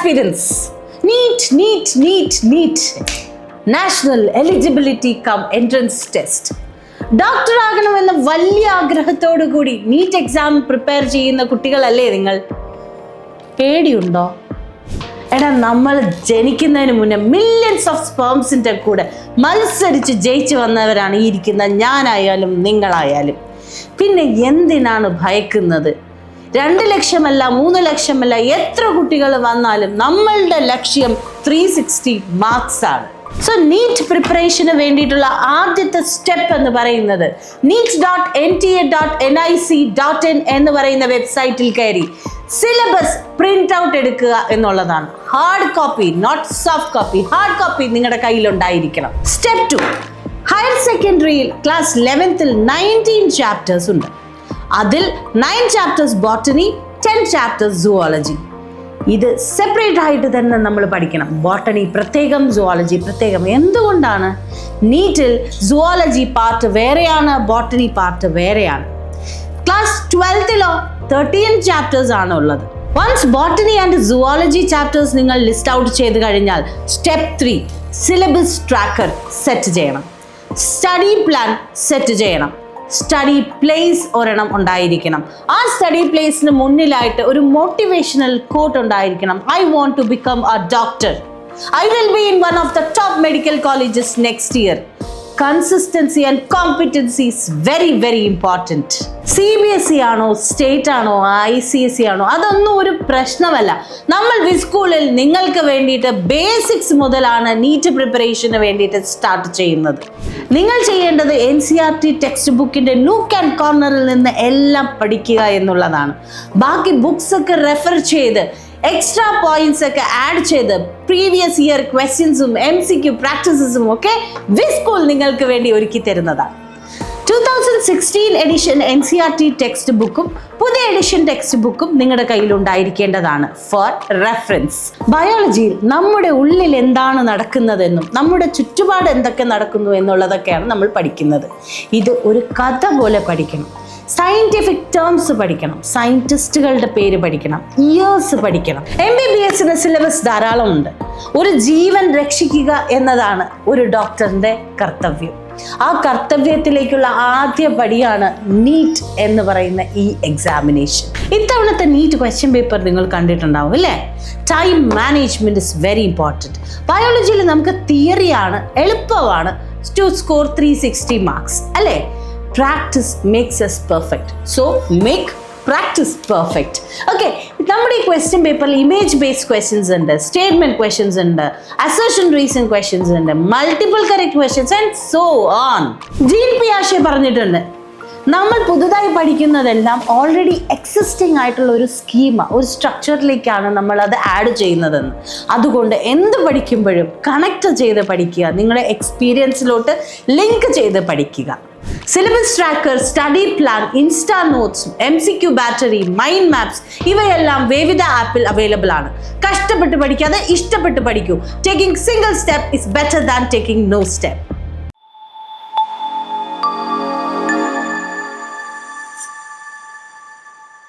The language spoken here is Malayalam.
Aspirants, NEET national eligibility cum entrance test. Doctor ആകണമെന്ന വലിയ ആഗ്രഹത്തോടു കൂടി നീറ്റ് എക്സാം പ്രിപ്പയർ ചെയ്യുന്ന കുട്ടികളല്ലേ നിങ്ങൾ? പേടിയുണ്ടോ? എടാ, നമ്മൾ ജനിക്കുന്നതിന് മുന്നേ മില്യൺസ് ഓഫ് സ്പേംസിൻ്റെ കൂടെ മത്സരിച്ച് ജയിച്ചു വന്നവരാണ് ഈ ഇരിക്കുന്ന ഞാനായാലും നിങ്ങളായാലും. പിന്നെ എന്തിനാണ് ഭയക്കുന്നത്? 2 ലക്ഷമല്ല 3 ലക്ഷമല്ല എത്ര കുട്ടികൾ വന്നാലും നമ്മളുടെ ലക്ഷ്യം 360 മാർക്സ് ആണ്. സോ നീറ്റ് പ്രിപ്പറേഷന് വേണ്ടിയിട്ടുള്ള ആദ്യത്തെ സ്റ്റെപ്പ് എന്ന് പറയുന്നത് neet.nta.nic.in എന്ന് പറയുന്ന വെബ്സൈറ്റിൽ കയറി സിലബസ് പ്രിന്റ് ഔട്ട് എടുക്കുക എന്നുള്ളതാണ്. Hard copy, not soft copy, hard copy നിങ്ങളുടെ കയ്യിലുണ്ടായിരിക്കണം. സ്റ്റെപ്പ് 2, ഹയർ സെക്കൻഡറിയിൽ ക്ലാസ് 11th 19 ചാപ്റ്റേഴ്സ് ഉണ്ട്. അതിൽ 9 ചാപ്റ്റേഴ്സ് ബോട്ടണി, 10 ചാപ്റ്റേഴ്സ് സുവോളജി. ഇത് സെപ്പറേറ്റ് ആയിട്ട് തന്നെ നമ്മൾ പഠിക്കണം. ബോട്ടണി പ്രത്യേകം, സുവോളജി പ്രത്യേകം. എന്തുകൊണ്ടാണ്? നീറ്റിൽ സുവോളജി പാർട്ട് വേറെയാണ്, ബോട്ടണി പാർട്ട് വേറെയാണ്. ക്ലാസ് 12th 13 ചാപ്റ്റേഴ്സ് ആണ് ഉള്ളത്. Once botany and zoology chapters നിങ്ങൾ ലിസ്റ്റ് ഔട്ട് ചെയ്ത് കഴിഞ്ഞാൽ സ്റ്റെപ്പ് 3 സിലബസ് ട്രാക്കർ സെറ്റ് ചെയ്യണം, സ്റ്റഡി പ്ലാൻ സെറ്റ് ചെയ്യണം, സ്റ്റഡി പ്ലേസ് ഒരെണ്ണം ഉണ്ടായിരിക്കണം. ആ സ്റ്റഡി പ്ലേസിന് മുന്നിലായിട്ട് ഒരു മോട്ടിവേഷണൽ കോട്ട് ഉണ്ടായിരിക്കണം. I want to become a doctor, I will be in one of the top medical colleges next year. Consistency and competency is very very important. CBSE ആണോ, സ്റ്റേറ്റ് ആണോ, ICSE ആണോ, അതൊന്നും ഒരു പ്രശ്നമല്ല. നമ്മൾ വിസ്കൂളിൽ നിങ്ങൾക്ക് വേണ്ടിയിട്ട് ബേസിക്സ് മുതലാണ് നീറ്റ് പ്രിപ്പറേഷന് വേണ്ടിയിട്ട് സ്റ്റാർട്ട് ചെയ്യുന്നത്. നിങ്ങൾ ചെയ്യേണ്ടത് NCERT ടെക്സ്റ്റ് ബുക്കിൻ്റെ നൂക്ക് ആൻഡ് കോർണറിൽ നിന്ന് എല്ലാം പഠിക്കുക എന്നുള്ളതാണ്. ബാക്കി ബുക്സ് ഒക്കെ റെഫർ ചെയ്ത് എക്സ്ട്രാ പോയിന്റ്സ് ഒക്കെ ആഡ് ചെയ്ത് പ്രീവിയസ് ഇയർ ക്വസ്റ്റ്യൻസും MCQ പ്രാക്ടീസസും ഒക്കെ വിസ്കൂൾ നിങ്ങൾക്ക് വേണ്ടി ഒരുക്കി തരുന്നതാണ്. 2016 എഡിഷൻ NCERT ടെക്സ്റ്റ് ബുക്കും പുതിയ എഡിഷൻ ടെക്സ്റ്റ് ബുക്കും നിങ്ങളുടെ കയ്യിൽ ഉണ്ടായിരിക്കേണ്ടതാണ് ഫോർ റെഫറൻസ്. ബയോളജിയിൽ നമ്മുടെ ഉള്ളിൽ എന്താണ് നടക്കുന്നതെന്നും നമ്മുടെ ചുറ്റുപാട് എന്തൊക്കെ നടക്കുന്നു എന്നുള്ളതൊക്കെയാണ് നമ്മൾ പഠിക്കുന്നത്. ഇത് ഒരു കഥ പോലെ പഠിക്കണം. സയന്റിഫിക് ടേംസ് പഠിക്കണം, സയന്റിസ്റ്റുകളുടെ പേര് പഠിക്കണം, ഇയേഴ്സ് പഠിക്കണം. MBBSന് സിലബസ് ധാരാളമുണ്ട്. ഒരു ജീവൻ രക്ഷിക്കുക എന്നതാണ് ഒരു ഡോക്ടറിന്റെ കർത്തവ്യം. ആ കർത്തവ്യത്തിലേക്കുള്ള ആദ്യ പടിയാണ് നീറ്റ് എന്ന് പറയുന്ന ഈ എക്സാമിനേഷൻ. ഇത്തവണത്തെ നീറ്റ് ക്വസ്റ്റ്യൻ പേപ്പർ നിങ്ങൾ കണ്ടിട്ടുണ്ടാവും അല്ലേ? Time management is very important. ബയോളജിയിൽ നമുക്ക് തിയറിയാണ്, എളുപ്പമാണ് ടു സ്കോർ 360 മാർക്സ് അല്ലേ? Practice makes us perfect. So make practice perfect. Okay, നമ്മുടെ ഈ ക്വസ്റ്റ്യൻ പേപ്പറിൽ ഇമേജ് ബേസ്ഡ് ക്വസ്റ്റ്യൻസ് ഉണ്ട്, സ്റ്റേറ്റ്മെന്റ് ക്വസ്റ്റ്യൻസ് ഉണ്ട്, അസർഷൻ റീസൺ ക്വസ്റ്റ്യൻസ് ഉണ്ട്, multiple correct questions and so on. Jean പിയാഷെ പറഞ്ഞിട്ടുണ്ട്, നമ്മൾ പുതുതായി പഠിക്കുന്നതെല്ലാം ഓൾറെഡി എക്സിസ്റ്റിംഗ് ആയിട്ടുള്ള ഒരു സ്കീമ, ഒരു സ്ട്രക്ചറിലേക്കാണ് നമ്മൾ അത് ആഡ് ചെയ്യുന്നതെന്ന്. അതുകൊണ്ട് എന്ത് പഠിക്കുമ്പോഴും കണക്ട് ചെയ്ത് പഠിക്കുക, നിങ്ങളുടെ എക്സ്പീരിയൻസിലോട്ട് ലിങ്ക് ചെയ്ത് പഠിക്കുക. Syllabus tracker, study plan, insta notes, MCQ battery, mind maps ഇവയെല്ലാം വേവിത ആപ്പിൽ അവൈലബിൾ ആണ്. കഷ്ടപ്പെട്ട് പഠിക്കാതെ ഇഷ്ടപ്പെട്ട് പഠിക്കൂ. Taking single step is better than taking no step.